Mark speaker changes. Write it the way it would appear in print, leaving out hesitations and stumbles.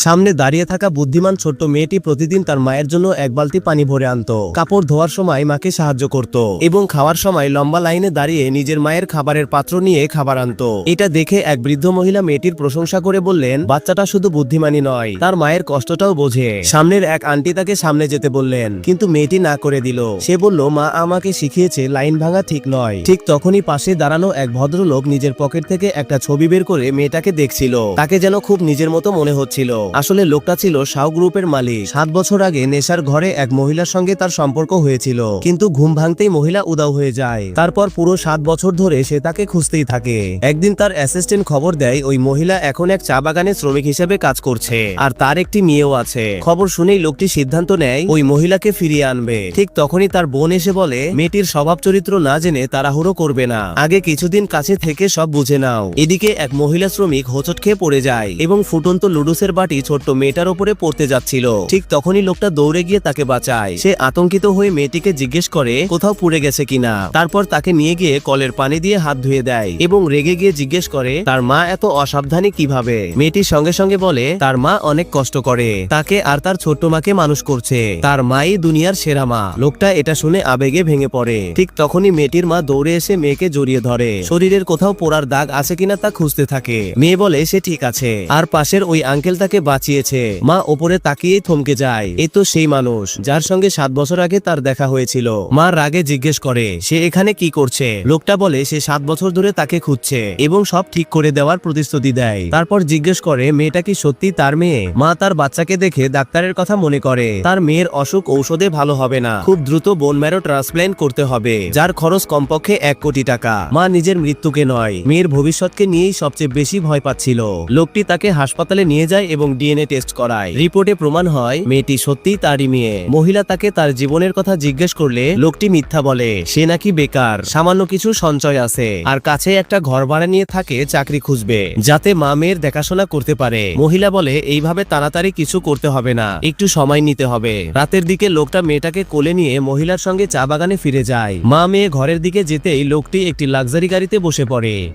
Speaker 1: সামনে দাঁড়িয়ে থাকা বুদ্ধিমান ছোট্ট মেয়েটি প্রতিদিন তার মায়ের জন্য এক বালতি পানি ভরে আনতো, কাপড় ধোয়ার সময় মাকে সাহায্য করত এবং খাওয়ার সময় লম্বা লাইনে দাঁড়িয়ে নিজের মায়ের খাবারের পাত্র নিয়ে খাবার আনতো। এটা দেখে এক বৃদ্ধ মহিলা মেয়েটির প্রশংসা করে বললেন, বাচ্চাটা শুধু বুদ্ধিমানই নয়, তার মায়ের কষ্টটাও বোঝে। সামনের এক আন্টি তাকে সামনে যেতে বললেন, কিন্তু মেয়েটি না করে দিল। সে বলল, মা আমাকে শিখিয়েছে লাইন ভাঙা ঠিক নয়। ঠিক তখনই পাশে দাঁড়ানো এক ভদ্রলোক নিজের পকেট থেকে একটা ছবি বের করে মেয়েটাকে দেখছিল। তাকে যেন খুব নিজের মতো মনে হচ্ছিল। আসলে লোকটা ছিল শাও গ্রুপের মালিক। 7 বছর আগে নেশার ঘরে এক মহিলার সঙ্গে তার সম্পর্ক হয়েছিল, কিন্তু ঘুম ভাঙতেই মহিলা উধাও হয়ে যায়। তারপর পুরো 7 বছর ধরে সে তাকে খুঁজতেই থাকে। একদিন তার অ্যাসিস্ট্যান্ট খবর দেয় ওই মহিলা এখন এক চা বাগানে শ্রমিক হিসেবে কাজ করছে, আর তার একটি মেয়েও আছে। খবর শুনেই লোকটি সিদ্ধান্ত নেয় ওই মহিলাকে ফিরিয়ে আনবে। ঠিক তখনই তার বোন এসে বলে, মেয়েটির স্বভাব চরিত্র না জেনে তাড়াহুড়ো করবে না, আগে কিছুদিন কাছে থেকে সব বুঝে নাও। এদিকে এক মহিলা শ্রমিক হোঁচট খেয়ে পড়ে যায় এবং ফুটন্ত লুডুসের বাটি ছোট্ট মেয়েটার উপরে পড়তে যাচ্ছিল। ঠিক তখনই লোকটা দৌড়ে গিয়ে তাকে বাঁচায়। সে আতঙ্কিত হয়ে মেয়েটিকে জিজ্ঞেস করে কোথাও পুড়ে গেছে কিনা। তারপর তাকে নিয়ে গিয়ে কলের পানি দিয়ে হাত ধুয়ে দেয় এবং রেগে গিয়ে জিজ্ঞেস করে তার মা এত অসাবধানী কিভাবে। মেয়েটির সঙ্গে সঙ্গে বলে তার মা অনেক কষ্ট করে, তাকে আর তার ছোট্ট মাকে মানুষ করছে, তার মাই দুনিয়ার সেরা মা। লোকটা এটা শুনে আবেগে ভেঙে পড়ে। ঠিক তখনই মেয়েটির মা দৌড়ে এসে মেয়েকে জড়িয়ে ধরে, শরীরের কোথাও পোড়ার দাগ আছে কিনা তা খুঁজতে থাকে। মেয়ে বলে সে ঠিক আছে, আর পাশের ওই আঙ্কেল তাকে বাঁচিয়েছে। মা ওপরে তাকিয়েই থমকে যায়। এ তো সেই মানুষ যার সঙ্গে 7 বছর আগে তার দেখা হয়েছিল। মা রাগে জিজ্ঞেস করে সে এখানে কি করছে। লোকটা বলে সে 7 বছর ধরে তাকে খুঁজছে এবং সব ঠিক করে দেওয়ার প্রতিশ্রুতি দেয়। তারপর জিজ্ঞেস করে মেয়েটা কি সত্যি তার মেয়ে। মা তার বাচ্চাকে দেখে ডাক্তারের কথা মনে করে। তার মেয়ের অসুখ ঔষধে ভালো হবে না, খুব দ্রুত বোন ম্যারো ট্রান্সপ্ল্যান্ট করতে হবে, যার খরচ কমপক্ষে 1 কোটি টাকা। মা নিজের মৃত্যুকে নয়, মেয়ের ভবিষ্যৎকে নিয়েই সবচেয়ে বেশি ভয় পাচ্ছিল। লোকটি তাকে হাসপাতালে নিয়ে যায় এবং ডিএনএ টেস্ট করায়। রিপোর্টে প্রমাণ হয় মেয়েটি সত্যিই তারই মেয়ে। মহিলা তাকে তার জীবনের কথা জিজ্ঞেস করলে লোকটি মিথ্যা বলে, সে নাকি বেকার, সামান্য কিছু সঞ্চয় আছে, আর কাছে একটা ঘর ভাড়া নিয়ে থাকে চাকরি খুঁজবে, যাতে মা মেয়ের দেখাশোনা করতে পারে। মহিলা বলে এইভাবে তাড়াতাড়ি কিছু করতে হবে না, একটু সময় নিতে হবে। রাতের দিকে লোকটা মেয়েটাকে কোলে নিয়ে মহিলার সঙ্গে চা বাগানে ফিরে যায়। মা মেয়ে ঘরের দিকে যেতেই লোকটি একটি লাক্সারি গাড়িতে বসে পড়ে।